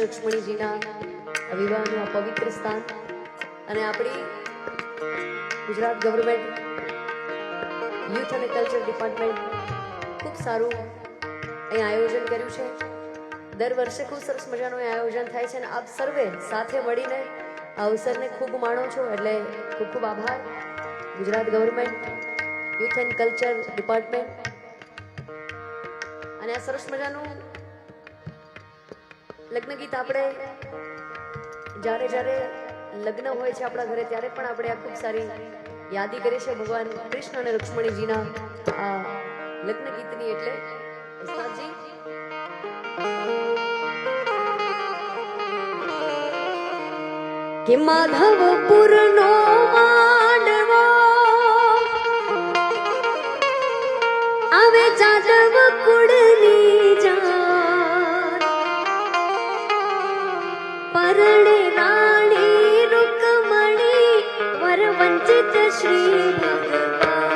અને લક્ષ્મણીજીના વિવાહનું આ પવિત્ર સ્થાન અને આપણી ગુજરાત ગવર્મેન્ટ યુથ અને કલ્ચર ડિપાર્ટમેન્ટ ખૂબ સારું અહીં આયોજન કર્યું છે। દર વર્ષે ખૂબ સરસ મજાનું આયોજન થાય છે અને આપ સર્વે સાથે મળીને આ અવસરને ખૂબ માણો છો, એટલે ખૂબ ખૂબ આભાર Gujarat government youth and culture department. અને આ સરસ મજાનું લગ્ન ગીત આપણે જ્યારે જ્યારે લગ્ન હોય છે આપણા ઘરે ત્યારે પણ આપણે આ ખૂબ સારી યાદી કરીએ છીએ ભગવાન કૃષ્ણ અને લક્ષ્મણીજીના આ લગ્ન ગીતની। એટલે ઉસ્તાદજી કે માધવપુરનો માંડવો આવે જાદવ કુળની જાન પરણે રાણી રૂકમણી વર વંચિત શ્રી ભગવાન।